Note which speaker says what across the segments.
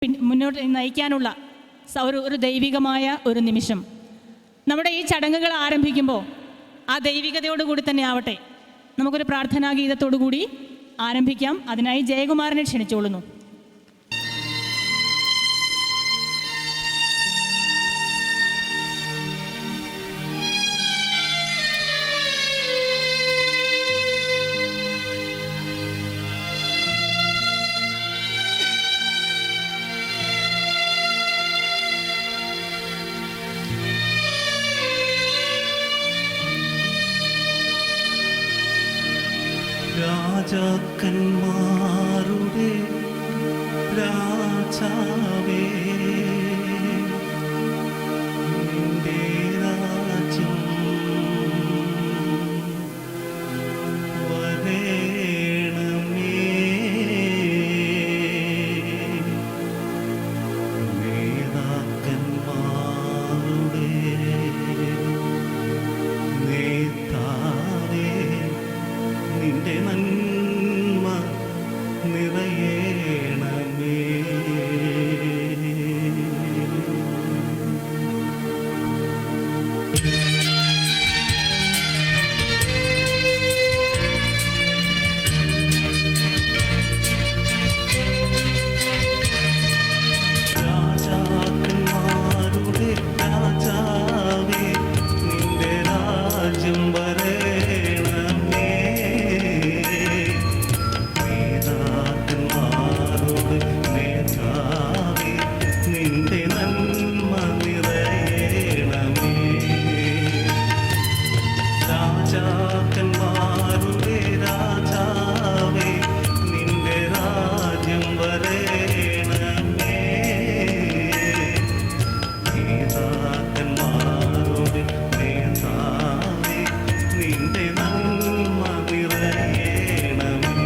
Speaker 1: മുന്നോട്ട് നയിക്കാനുള്ള ഒരു ദൈവികമായ ഒരു നിമിഷം. നമ്മുടെ ഈ ചടങ്ങുകൾ ആരംഭിക്കുമ്പോൾ ആ ദൈവികതയോടുകൂടി തന്നെ ആവട്ടെ. നമുക്കൊരു പ്രാർത്ഥനാ ഗീതത്തോടു കൂടി ആരംഭിക്കാം. അതിനായി ജയകുമാരനെ ക്ഷണിച്ചുകൊള്ളുന്നു.
Speaker 2: രാജാക്കന്മാരുടെ രാജാവേ, നിന്റെ രാജ്യം വരേണമേ. നേതാക്കന്മാരുടെ നേതാവേ, നിന്റെ നന്മ നിറയേണമേ. രാജാക്കന്മാരുടെ രാജാവേ, നിന്റെ രാജ്യം വരേണമേ. നേതാക്കന്മാരുടെ നേതാവേ, നിന്റെ നന്മ നിറയേണമേ. രാജാക്കന്മാരുടെ രാജാവേ, നിന്റെ രാജ്യം വരേണമേ. നേതാക്കന്മാരുടെ നേതാവേ, നിന്റെ നന്മ നിറയേണമേ.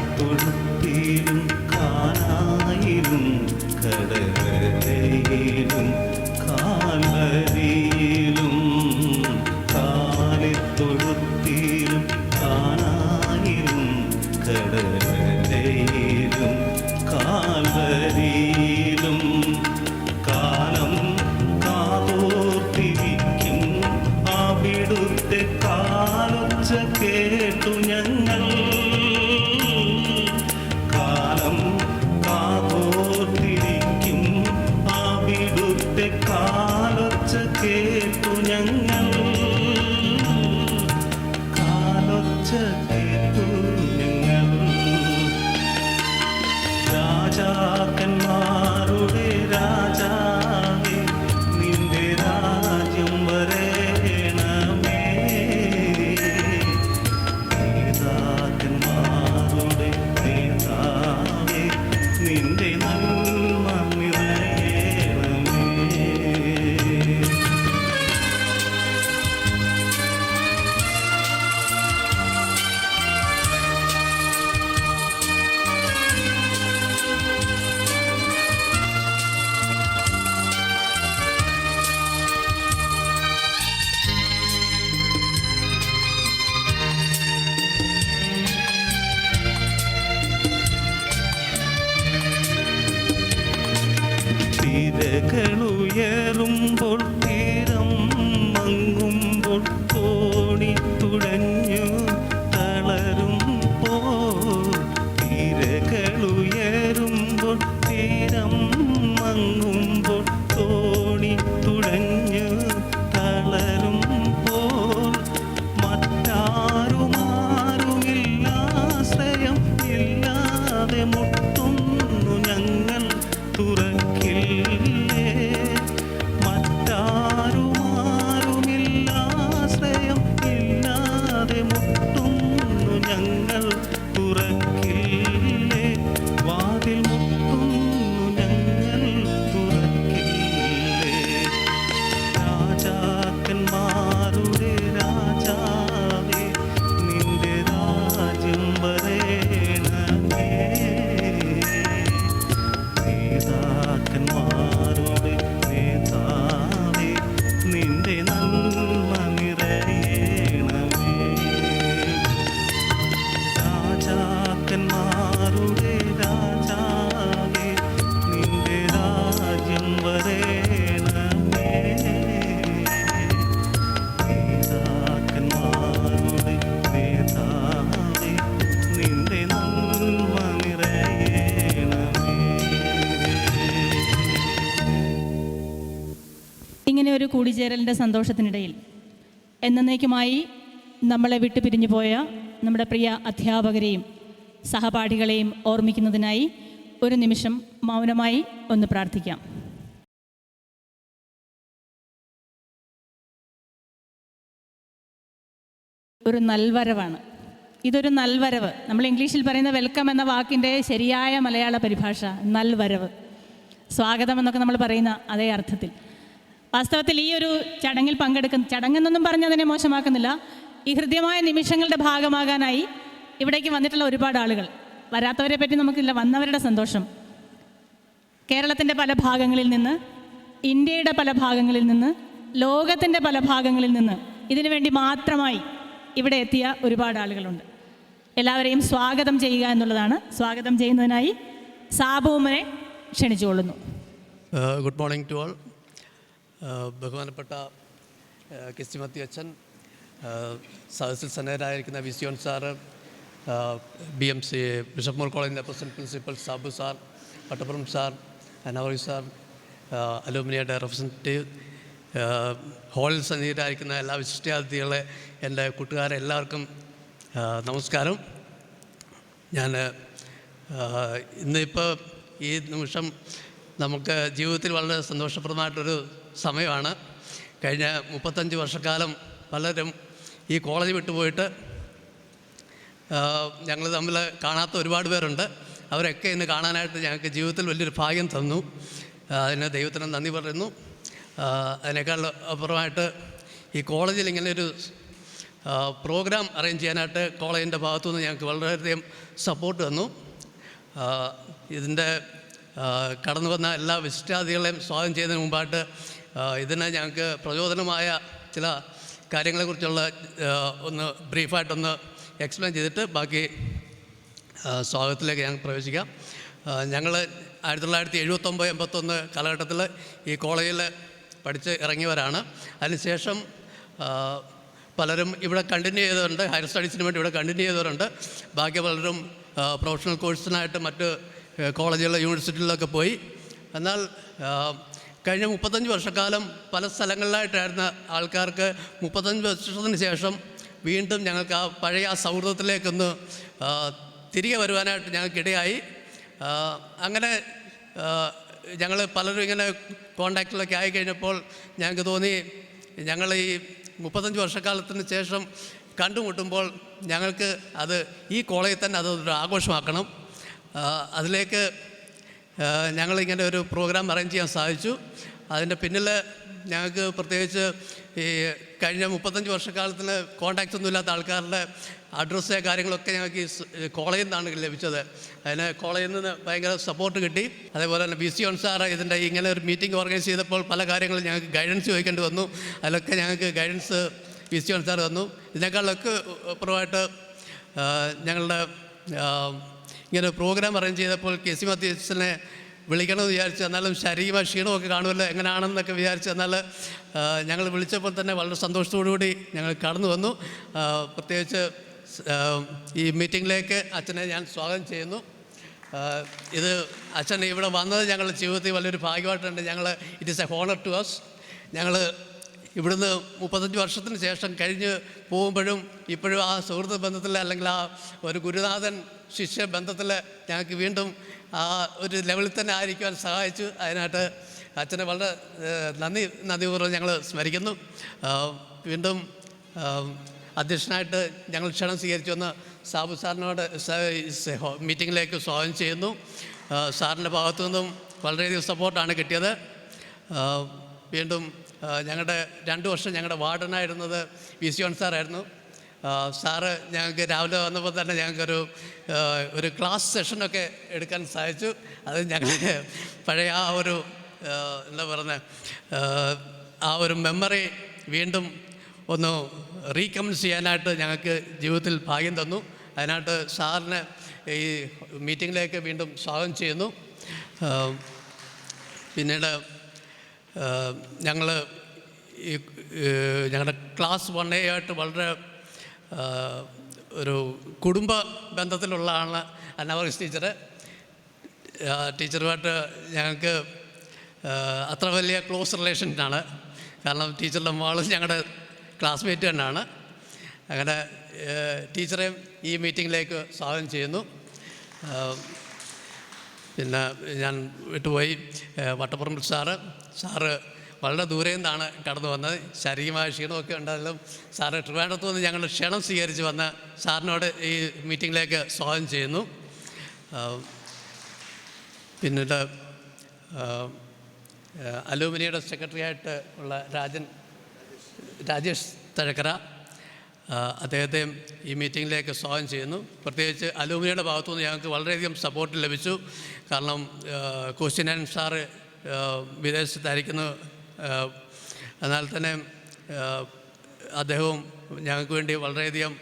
Speaker 2: കാലിത്തൊഴുത്തിലും കാനായിലും കടവരയിലും കാൽവരിയിലും. കാലിത്തൊഴുത്തിലും കാനായിലും കടവരയിലും കാൽവരിയിലും. കാലം കാതോർത്തിരിക്കും അവിടുത്തെ കാലൊച്ച കേട്ടു ഞങ്ങൾ. കാലം കാതോർത്തിരിക്കും അവിടുത്തെ കാലൊച്ച കേട്ടു ഞങ്ങൾ. കാലൊച്ച കേട്ടു ഞങ്ങൾ. രാജാക്കന്മാരുടെ രാജാവേ, നിന്റെ രാജ്യം വരേണമേ. നേതാക്കന്മാരുടെ നേതാവേ, നിന്റെ നന്മ നിറയേണമേ. തിരകളുയരുമ്പോൾ തീരം മങ്ങുമ്പോൾ തോണി തുഴഞ്ഞു തളരുമ്പോൾ. തിരകളുയരുമ്പോൾ തീരം മങ്ങുമ്പോൾ തോണി തുഴഞ്ഞു തളരുമ്പോൾ. മറ്റാരുമാരുമില്ലാശ്രയം ഇല്ലാതെ മുട്ടുന്നു ഞങ്ങൾ. തുറക്കില്ലേ മറ്റാ രാജാക്കന്മാരുടെ നേതാവേ നിന്റെ നന്മ നിറയണമേ. രാജാക്കന്മാരുടെ രാജാവേ നിന്റെ രാജ്യം വരേണമേ. നേതാക്കന്മാരുടെ നേതാവേ നിന്റെ നന്മ നിറയണമേ.
Speaker 1: ഇങ്ങനെ ഒരു കൂടിച്ചേരലിൻ്റെ സന്തോഷത്തിനിടയിൽ എന്നേക്കുമായി നമ്മളെ വിട്ടു പിരിഞ്ഞു പോയ നമ്മുടെ പ്രിയ അധ്യാപകരെയും സഹപാഠികളെയും ഓർമ്മിക്കുന്നതിനായി ഒരു നിമിഷം മൗനമായി ഒന്ന് പ്രാർത്ഥിക്കാം. ഒരു നൽവരവാണ്. ഇതൊരു നൽവരവ്. നമ്മൾ ഇംഗ്ലീഷിൽ പറയുന്ന വെൽക്കം എന്ന വാക്കിൻ്റെ ശരിയായ മലയാള പരിഭാഷ നൽവരവ്, സ്വാഗതം എന്നൊക്കെ നമ്മൾ പറയുന്ന അതേ അർത്ഥത്തിൽ. വാസ്തവത്തിൽ ഈ ഒരു ചടങ്ങിൽ ചടങ്ങെന്നൊന്നും പറഞ്ഞ് അതിനെ മോശമാക്കുന്നില്ല. ഈ ഹൃദ്യമായ നിമിഷങ്ങളുടെ ഭാഗമാകാനായി ഇവിടേക്ക് വന്നിട്ടുള്ള ഒരുപാട് ആളുകൾ, വരാത്തവരെ പറ്റി നമുക്കില്ല, വന്നവരുടെ സന്തോഷം. കേരളത്തിൻ്റെ പല ഭാഗങ്ങളിൽ നിന്ന്, ഇന്ത്യയുടെ പല ഭാഗങ്ങളിൽ നിന്ന്, ലോകത്തിൻ്റെ പല ഭാഗങ്ങളിൽ നിന്ന് ഇതിനു വേണ്ടി മാത്രമായി ഇവിടെ എത്തിയ ഒരുപാട് ആളുകളുണ്ട്. എല്ലാവരെയും സ്വാഗതം ചെയ്യുക എന്നുള്ളതാണ്. സ്വാഗതം ചെയ്യുന്നതിനായി സാബുവിനെ ക്ഷണിച്ചുകൊള്ളുന്നു.
Speaker 3: Good morning to all. ബഹുമാനപ്പെട്ട കെസ്റ്റിമത്തി അച്ഛൻ, സദസ്സിൽ സന്നദ്ധരായിരിക്കുന്ന വിസിയോൻ സാറ്, BMC ബിഷപ്പ് മോർ കോളേജിൻ്റെ president principal Sabu sir, Vattappuram sir, അനവറി സാർ, അലൂമിനിയുടെ റെപ്രസെൻറ്റേറ്റീവ്, ഹാളിൽ സന്നിഹിതരായിരിക്കുന്ന എല്ലാ വിശിഷ്ടാതിഥികളെ, എൻ്റെ കൂട്ടുകാരെ എല്ലാവർക്കും നമസ്കാരം. ഞാൻ ഇന്നിപ്പോൾ ഈ നിമിഷം നമുക്ക് ജീവിതത്തിൽ വളരെ സന്തോഷപ്രദമായിട്ടൊരു സമയമാണ്. കഴിഞ്ഞ 35 വർഷക്കാലം പലരും ഈ കോളേജ് വിട്ടുപോയിട്ട് ഞങ്ങൾ തമ്മിൽ കാണാത്ത ഒരുപാട് പേരുണ്ട്. അവരൊക്കെ ഇന്ന് കാണാനായിട്ട് ഞങ്ങൾക്ക് ജീവിതത്തിൽ വലിയൊരു ഭാഗ്യം തന്നു. അതിന് ദൈവത്തിന് നന്ദി പറയുന്നു. അതിനേക്കാൾ അപ്പുറമായിട്ട് ഈ കോളേജിൽ ഇങ്ങനെയൊരു പ്രോഗ്രാം അറേഞ്ച് ചെയ്യാനായിട്ട് കോളേജിൻ്റെ ഭാഗത്തുനിന്ന് ഞങ്ങൾക്ക് വളരെയധികം സപ്പോർട്ട് തന്നു. ഇതിൻ്റെ കടന്നു വന്ന എല്ലാ വിശിഷ്ടാതിഥികളെയും സ്വാഗതം ചെയ്യുന്നതിന് മുമ്പായിട്ട് ഇതിന് ഞങ്ങൾക്ക് പ്രചോദനമായ ചില കാര്യങ്ങളെക്കുറിച്ചുള്ള ഒന്ന് ബ്രീഫായിട്ടൊന്ന് എക്സ്പ്ലെയിൻ ചെയ്തിട്ട് ബാക്കി സ്വാഗതത്തിലേക്ക് ഞങ്ങൾ പ്രവേശിക്കാം. ഞങ്ങൾ 1979-81 കാലഘട്ടത്തിൽ ഈ കോളേജിൽ പഠിച്ച് ഇറങ്ങിയവരാണ്. അതിനുശേഷം പലരും ഇവിടെ കണ്ടിന്യൂ ചെയ്തവരുണ്ട്, ഹയർ സ്റ്റഡീസിന് വേണ്ടി ഇവിടെ കണ്ടിന്യൂ ചെയ്തവരുണ്ട്. ബാക്കി പലരും പ്രൊഫഷണൽ കോഴ്സിനായിട്ട് മറ്റ് കോളേജുകളിലും യൂണിവേഴ്സിറ്റികളിലൊക്കെ പോയി. എന്നാൽ കഴിഞ്ഞ 35 വർഷക്കാലം പല സ്ഥലങ്ങളിലായിട്ടായിരുന്ന ആൾക്കാർക്ക് 35 വർഷത്തിന് ശേഷം വീണ്ടും ഞങ്ങൾക്ക് ആ പഴയ ആ സൗഹൃദത്തിലേക്കൊന്ന് തിരികെ വരുവാനായിട്ട് ഞങ്ങൾക്കിടയായി. അങ്ങനെ ഞങ്ങൾ പലരും ഇങ്ങനെ കോണ്ടാക്റ്റിലൊക്കെ ആയിക്കഴിഞ്ഞപ്പോൾ ഞങ്ങൾക്ക് തോന്നി, ഞങ്ങൾ ഈ 35 വർഷക്കാലത്തിന് ശേഷം കണ്ടുമുട്ടുമ്പോൾ ഞങ്ങൾക്ക് അത് ഈ കോളേജിൽ തന്നെ അതൊരു ആഘോഷമാക്കണം. അതിലേക്ക് ഞങ്ങളിങ്ങനെ ഒരു പ്രോഗ്രാം അറേഞ്ച് ചെയ്യാൻ സാധിച്ചു. അതിൻ്റെ പിന്നിൽ ഞങ്ങൾക്ക് പ്രത്യേകിച്ച് ഈ കഴിഞ്ഞ 35 വർഷക്കാലത്തിന് കോണ്ടാക്ട്സ് ഒന്നും ഇല്ലാത്ത ആൾക്കാരുടെ അഡ്രസ്സ് കാര്യങ്ങളൊക്കെ ഞങ്ങൾക്ക് ഈ കോളേജിൽ നിന്നാണ് ലഭിച്ചത്. അതിന് കോളേജിൽ നിന്ന് ഭയങ്കര സപ്പോർട്ട് കിട്ടി. അതേപോലെ തന്നെ വിസിയോൻ സാറ് ഇതിൻ്റെ ഇങ്ങനെ ഒരു മീറ്റിംഗ് ഓർഗനൈസ് ചെയ്തപ്പോൾ പല കാര്യങ്ങളും ഞങ്ങൾക്ക് ഗൈഡൻസ് ചോദിക്കേണ്ടി വന്നു. അതിലൊക്കെ ഞങ്ങൾക്ക് ഗൈഡൻസ് വിസിയോൻ സാർ തന്നു. ഇതിനേക്കാളൊക്കെ അപ്പുറമായിട്ട് ഞങ്ങളുടെ ഇങ്ങനെ പ്രോഗ്രാം അറേഞ്ച് ചെയ്തപ്പോൾ കെസിമത്തി അച്ഛനെ വിളിക്കണമെന്ന് വിചാരിച്ചു. എന്നാലും ശാരീരികമായ ക്ഷീണമൊക്കെ കാണുമല്ലോ, എങ്ങനെയാണെന്നൊക്കെ വിചാരിച്ചു. എന്നാൽ ഞങ്ങൾ വിളിച്ചപ്പോൾ തന്നെ വളരെ സന്തോഷത്തോടുകൂടി ഞങ്ങൾ കടന്നു വന്നു. പ്രത്യേകിച്ച് ഈ മീറ്റിങ്ങിലേക്ക് അച്ഛനെ ഞാൻ സ്വാഗതം ചെയ്യുന്നു. ഇത് അച്ഛൻ ഇവിടെ വന്നത് ഞങ്ങളുടെ ജീവിതത്തിൽ വലിയൊരു ഭാഗ്യമായിട്ടുണ്ട്. It is a honour to us. ഞങ്ങൾ ഇവിടുന്ന് 35 വർഷത്തിന് ശേഷം കഴിഞ്ഞ് പോകുമ്പോഴും ഇപ്പോഴും ആ സുഹൃത്ത് ബന്ധത്തിൽ അല്ലെങ്കിൽ ആ ഒരു ഗുരുനാഥൻ ശിഷ്യ ബന്ധത്തിൽ ഞങ്ങൾക്ക് വീണ്ടും ആ ഒരു ലെവലിൽ തന്നെ ആയിരിക്കുവാൻ സഹായിച്ചു. അതിനായിട്ട് അച്ഛനെ വളരെ നന്ദിപൂർവ്വം ഞങ്ങൾ സ്മരിക്കുന്നു. വീണ്ടും അധ്യക്ഷനായിട്ട് ഞങ്ങൾ ക്ഷണം സ്വീകരിച്ചു വന്ന് സാബു സാറിനോട് മീറ്റിങ്ങിലേക്ക് സ്വാഗതം ചെയ്യുന്നു. സാറിൻ്റെ ഭാഗത്തു നിന്നും വളരെയധികം സപ്പോർട്ടാണ് കിട്ടിയത്. വീണ്ടും ഞങ്ങളുടെ 2 വർഷം ഞങ്ങളുടെ വാർഡനായിരുന്നത് വിസിയോൻ സാറായിരുന്നു. സാറ് ഞങ്ങൾക്ക് രാവിലെ വന്നപ്പോൾ തന്നെ ഞങ്ങൾക്കൊരു ഒരു ക്ലാസ് സെഷനൊക്കെ എടുക്കാൻ സാധിച്ചു. അത് ഞങ്ങൾ പഴയ ആ ഒരു എന്താ പറയുന്നത് ആ ഒരു മെമ്മറി വീണ്ടും ഒന്ന് റീകമൻസ് ചെയ്യാനായിട്ട് ഞങ്ങൾക്ക് ജീവിതത്തിൽ ഭാഗ്യം തന്നു. അതിനായിട്ട് സാറിനെ ഈ മീറ്റിങ്ങിലേക്ക് വീണ്ടും സ്വാഗതം ചെയ്യുന്നു. പിന്നീട് ഞങ്ങൾ ഈ ഞങ്ങളുടെ ക്ലാസ് 1A ആയിട്ട് വളരെ ഒരു കുടുംബ ബന്ധത്തിലുള്ളതാണ് അന്നവർഗീസ് ടീച്ചറുമായിട്ട് ഞങ്ങൾക്ക് അത്ര വലിയ ക്ലോസ് റിലേഷനാണ്. കാരണം ടീച്ചറുടെ മോളും ഞങ്ങളുടെ ക്ലാസ്മേറ്റ് തന്നെയാണ്. അങ്ങനെ ടീച്ചറെയും ഈ മീറ്റിങ്ങിലേക്ക് സ്വാഗതം ചെയ്യുന്നു. പിന്നെ ഞാൻ വിട്ടുപോയി വട്ടപ്പുറമ്പിൽ സാറ് വളരെ ദൂരെ നിന്നാണ് കടന്നു വന്നത്. ശാരീരികമായ ക്ഷീണമൊക്കെ ഉണ്ടായാലും സാറ് ട്രിവാൻഡ്രത്ത് നിന്ന് ഞങ്ങളുടെ ക്ഷണം സ്വീകരിച്ച് വന്ന സാറിനോട് ഈ മീറ്റിങ്ങിലേക്ക് സ്വാഗതം ചെയ്യുന്നു. പിന്നീട് അലൂമിനിയുടെ സെക്രട്ടറി ആയിട്ട് ഉള്ള രാജേഷ് തഴക്കര, അദ്ദേഹത്തെയും ഈ മീറ്റിങ്ങിലേക്ക് സ്വാഗതം ചെയ്യുന്നു. പ്രത്യേകിച്ച് അലൂമിനിയുടെ ഭാഗത്തുനിന്ന് ഞങ്ങൾക്ക് വളരെയധികം സപ്പോർട്ട് ലഭിച്ചു. കാരണം കോശിനാൻ സാറ് വിദേശത്തായിരിക്കുന്നു. എന്നാൽ തന്നെ അദ്ദേഹവും ഞങ്ങൾക്ക് വേണ്ടി വളരെയധികം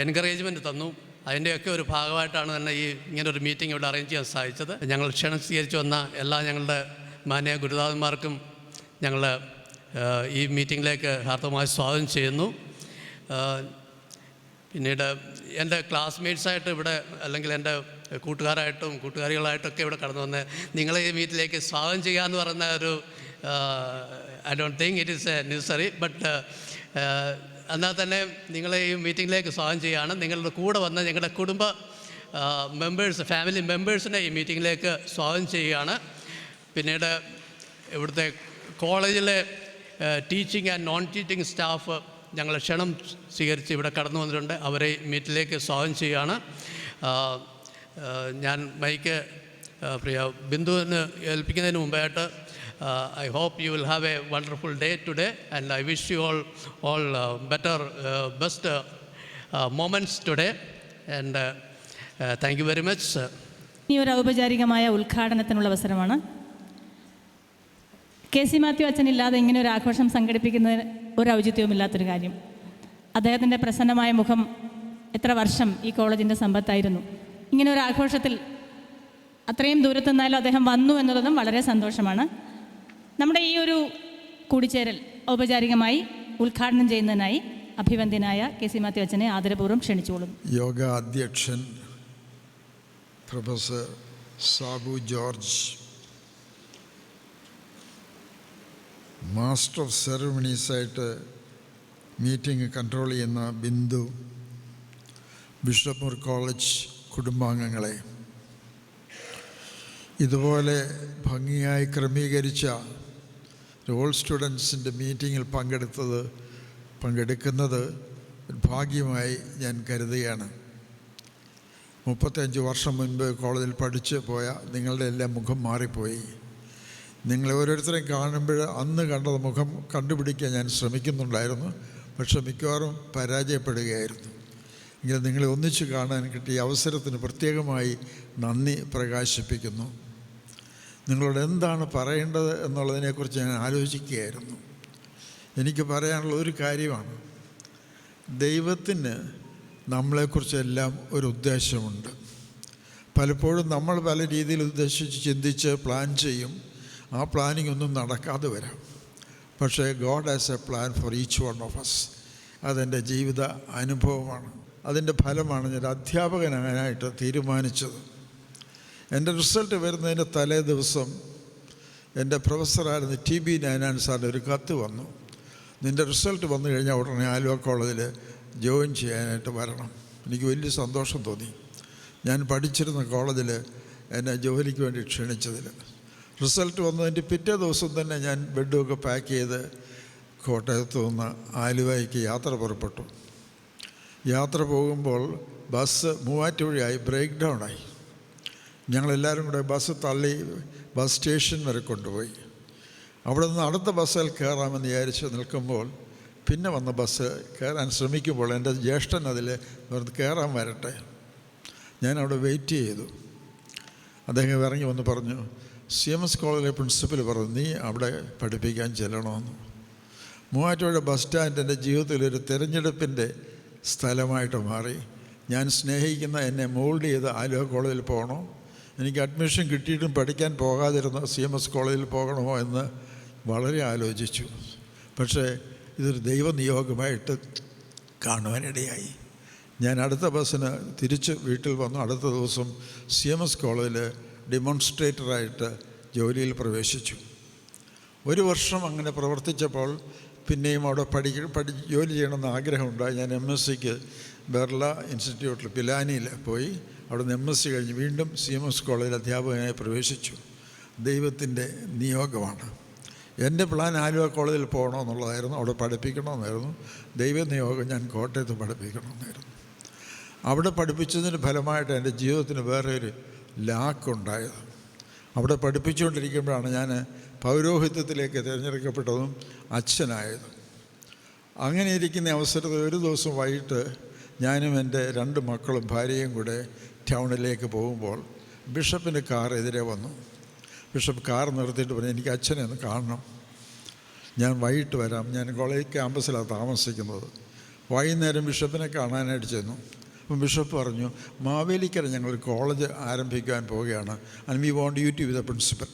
Speaker 3: എൻകറേജ്മെൻറ്റ് തന്നു. അതിൻ്റെയൊക്കെ ഒരു ഭാഗമായിട്ടാണ് തന്നെ ഈ ഇങ്ങനൊരു മീറ്റിംഗ് ഇവിടെ അറേഞ്ച് ചെയ്യാൻ സാധിച്ചത്. ഞങ്ങൾ ക്ഷണം സ്വീകരിച്ച് വന്ന എല്ലാ ഞങ്ങളുടെ മാന്യ ഗുരുനാഥന്മാർക്കും ഞങ്ങൾ ഈ മീറ്റിങ്ങിലേക്ക് ഹാർദവമായി സ്വാഗതം ചെയ്യുന്നു. പിന്നീട് എൻ്റെ ക്ലാസ്മേറ്റ്സായിട്ട് ഇവിടെ അല്ലെങ്കിൽ എൻ്റെ കൂട്ടുകാരായിട്ടും കൂട്ടുകാരികളായിട്ടൊക്കെ ഇവിടെ കടന്നു വന്ന് നിങ്ങളെ ഈ മീറ്റിലേക്ക് സ്വാഗതം ചെയ്യുക എന്ന് പറയുന്ന ഒരു I don't think it is necessary, but എന്നാൽ തന്നെ നിങ്ങളെ ഈ മീറ്റിങ്ങിലേക്ക് സ്വാഗതം ചെയ്യുകയാണ്. നിങ്ങളുടെ കൂടെ വന്ന ഞങ്ങളുടെ കുടുംബ മെമ്പേഴ്സ്, ഫാമിലി മെമ്പേഴ്സിനെ ഈ മീറ്റിങ്ങിലേക്ക് സ്വാഗതം ചെയ്യുകയാണ്. പിന്നീട് ഇവിടുത്തെ കോളേജിലെ teaching and non teaching staff ഞങ്ങളെ ക്ഷണം സ്വീകരിച്ച് ഇവിടെ കടന്നു വന്നിട്ടുണ്ട്. അവരെ മീറ്റിലേക്ക് സ്വാഗതം ചെയ്യുകയാണ്. ഞാൻ മൈക്ക് പ്രിയ ബിന്ദുവിന് ഏൽപ്പിക്കുന്നതിന് മുമ്പായിട്ട് I hope you will have a wonderful day today, and I wish you all best moments today, and thank you very much.
Speaker 1: ഈ ഒരു ഔപചാരികമായ ഉദ്ഘാടനത്തിനുള്ള അവസരമാണ്. KC മാത്യു അച്ഛനില്ലാതെ ഇങ്ങനെ ഒരു ആഘോഷം സംഘടിപ്പിക്കുന്നതിന് ഒരു ഔചിത്യവുമില്ലാത്തൊരു കാര്യം. അദ്ദേഹത്തിൻ്റെ പ്രസന്നമായ മുഖം എത്ര വർഷം ഈ കോളേജിൻ്റെ സമ്പത്തായിരുന്നു. ഇങ്ങനെ ഒരു ആഘോഷത്തിൽ അത്രയും ദൂരത്തുനിന്നാലും അദ്ദേഹം വന്നു എന്നുള്ളതും വളരെ സന്തോഷമാണ്. നമ്മുടെ ഈ ഒരു കൂടിച്ചേരൽ ഔപചാരികമായി ഉദ്ഘാടനം ചെയ്യുന്നതിനായി അഭിവന്ദ്യനായ KC മാത്യു അച്ഛനെ ആദരപൂർവ്വം ക്ഷണിച്ചുകൊള്ളുന്നു.
Speaker 4: യോഗ അധ്യക്ഷൻ professor Sabu George, master of സെറമണീസായിട്ട് മീറ്റിംഗ് കൺട്രോൾ ചെയ്യുന്ന ബിന്ദു, ബിഷപ്പ് കോളേജ് കുടുംബാംഗങ്ങളെ, ഇതുപോലെ ഭംഗിയായി ക്രമീകരിച്ച ഓൾ സ്റ്റുഡൻസിൻ്റെ മീറ്റിങ്ങിൽ പങ്കെടുക്കുന്നത് ഭാഗ്യമായി ഞാൻ കരുതുകയാണ്. 35 വർഷം മുൻപ് കോളേജിൽ പഠിച്ച് പോയ നിങ്ങളുടെ എല്ലാം മുഖം മാറിപ്പോയി. നിങ്ങൾ ഓരോരുത്തരെയും കാണുമ്പോൾ അന്ന് കണ്ടത് മുഖം കണ്ടുപിടിക്കാൻ ഞാൻ ശ്രമിക്കുന്നുണ്ടായിരുന്നു, പക്ഷെ മിക്കവാറും പരാജയപ്പെടുകയായിരുന്നു. എങ്കിലും നിങ്ങളെ ഒന്നിച്ച് കാണാൻ കിട്ടിയ അവസരത്തിന് പ്രത്യേകമായി നന്ദി പ്രകാശിപ്പിക്കുന്നു. നിങ്ങളോട് എന്താണ് പറയേണ്ടത് എന്നുള്ളതിനെക്കുറിച്ച് ഞാൻ ആലോചിക്കുകയായിരുന്നു. എനിക്ക് പറയാനുള്ള ഒരു കാര്യമാണ്, ദൈവത്തിന് നമ്മളെക്കുറിച്ചെല്ലാം ഒരു ഉദ്ദേശമുണ്ട്. പലപ്പോഴും നമ്മൾ പല രീതിയിൽ ഉദ്ദേശിച്ച് ചിന്തിച്ച് പ്ലാൻ ചെയ്യും. ആ പ്ലാനിങ് ഒന്നും നടക്കാതെ വരാം. പക്ഷേ god has a plan for each one of us. അതെൻ്റെ ജീവിത അനുഭവമാണ്. അതിൻ്റെ ഫലമാണ് ഞാൻ അധ്യാപകനായിട്ട് തീരുമാനിച്ചത്. എൻ്റെ റിസൾട്ട് വരുന്നതിൻ്റെ തലേ ദിവസം എൻ്റെ പ്രൊഫസറായിരുന്ന TB നയനാൻ സാറിൻ്റെ ഒരു കത്ത് വന്നു. നിൻ്റെ റിസൾട്ട് വന്നു കഴിഞ്ഞാൽ ഉടനെ ആലുവ കോളേജിൽ ജോയിൻ ചെയ്യാനായിട്ട് വരണം. എനിക്ക് വലിയ സന്തോഷം തോന്നി. ഞാൻ പഠിച്ചിരുന്ന കോളേജിൽ എന്നെ ജോലിക്ക് വേണ്ടി ക്ഷണിച്ചതിൽ. റിസൾട്ട് വന്നതിൻ്റെ പിറ്റേ ദിവസം തന്നെ ഞാൻ ബെഡുമൊക്കെ പാക്ക് ചെയ്ത് കോട്ടയത്ത് നിന്ന് ആലുവയ്ക്ക് യാത്ര പുറപ്പെട്ടു. യാത്ര പോകുമ്പോൾ ബസ് മൂവാറ്റുപുഴയായി ബ്രേക്ക് ഡൗണായി. ഞങ്ങളെല്ലാവരും കൂടെ ബസ് തള്ളി ബസ് സ്റ്റേഷൻ വരെ കൊണ്ടുപോയി. അവിടെ നിന്ന് അടുത്ത ബസ്സിൽ കയറാമെന്ന് വിചാരിച്ച് നിൽക്കുമ്പോൾ പിന്നെ വന്ന ബസ് കയറാൻ ശ്രമിക്കുമ്പോൾ എൻ്റെ ജ്യേഷ്ഠൻ അതിൽ വെറുതെ കയറാൻ വരട്ടെ. ഞാനവിടെ വെയിറ്റ് ചെയ്തു. അദ്ദേഹം ഇറങ്ങി വന്ന് പറഞ്ഞു, CMS കോളേജിലെ പ്രിൻസിപ്പൽ പറഞ്ഞു, നീ അവിടെ പഠിപ്പിക്കാൻ ചെല്ലണമെന്ന്. മൂവാറ്റുപുഴ ബസ് സ്റ്റാൻഡ് എൻ്റെ ജീവിതത്തിലൊരു തിരഞ്ഞെടുപ്പിൻ്റെ സ്ഥലമായിട്ട് മാറി. ഞാൻ സ്നേഹിക്കുന്ന, എന്നെ മോൾഡ് ചെയ്ത് ആലുവ കോളേജിൽ പോകണോ, എനിക്ക് അഡ്മിഷൻ കിട്ടിയിട്ടും പഠിക്കാൻ പോകാതിരുന്ന CMS കോളേജിൽ പോകണമോ എന്ന് വളരെ ആലോചിച്ചു. പക്ഷേ ഇതൊരു ദൈവനിയോഗമായിട്ട് കാണുവാനിടയായി. ഞാൻ അടുത്ത ബസ്സിന് തിരിച്ച് വീട്ടിൽ വന്നു. അടുത്ത ദിവസം CMS കോളേജിൽ ഡെമോൺസ്ട്രേറ്ററായിട്ട് ജോലിയിൽ പ്രവേശിച്ചു. ഒരു വർഷം അങ്ങനെ പ്രവർത്തിച്ചപ്പോൾ പിന്നെയും അവിടെ ജോലി ചെയ്യണമെന്ന് ആഗ്രഹമുണ്ടായി. ഞാൻ MSc ബെർല ഇൻസ്റ്റിറ്റ്യൂട്ടിൽ പിലാനിയിൽ പോയി. അവിടെ നിന്ന് MSc കഴിഞ്ഞ് വീണ്ടും CMS കോളേജിൽ അധ്യാപകനായി പ്രവേശിച്ചു. ദൈവത്തിൻ്റെ നിയോഗമാണ്. എൻ്റെ പ്ലാൻ ആലുവ കോളേജിൽ പോകണമെന്നുള്ളതായിരുന്നു, അവിടെ പഠിപ്പിക്കണമെന്നായിരുന്നു. ദൈവനിയോഗം ഞാൻ കോട്ടയത്ത് പഠിപ്പിക്കണമെന്നായിരുന്നു. അവിടെ പഠിപ്പിച്ചതിന് ഫലമായിട്ട് എൻ്റെ ജീവിതത്തിന് വേറെ ഒരു ലാക്കുണ്ടായത്. അവിടെ പഠിപ്പിച്ചുകൊണ്ടിരിക്കുമ്പോഴാണ് ഞാൻ പൗരോഹിത്യത്തിലേക്ക് തിരഞ്ഞെടുക്കപ്പെട്ടതും അച്ഛനായതും. അങ്ങനെ ഇരിക്കുന്ന അവസരത്തിൽ ഒരു ദിവസം വൈകിട്ട് ഞാനും എൻ്റെ 2 മക്കളും ഭാര്യയും കൂടെ ടൗണിലേക്ക് പോകുമ്പോൾ ബിഷപ്പിൻ്റെ കാർ എതിരെ വന്നു. ബിഷപ്പ് കാർ നിർത്തിയിട്ട് പറഞ്ഞു, എനിക്ക് അച്ഛനെ ഒന്ന് കാണണം, ഞാൻ വൈകിട്ട് വരാം, ഞാൻ കോളേജ് ക്യാമ്പസിലാണ് താമസിക്കുന്നത്. വൈകുന്നേരം ബിഷപ്പിനെ കാണാനായിട്ട് ചെന്നു. അപ്പം ബിഷപ്പ് പറഞ്ഞു, മാവേലിക്കര ഞങ്ങളൊരു കോളേജ് ആരംഭിക്കാൻ പോവുകയാണ്, and we want you to be the principal.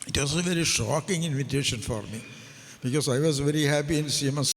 Speaker 4: It was a very shocking invitation for me, because I was very happy in CMS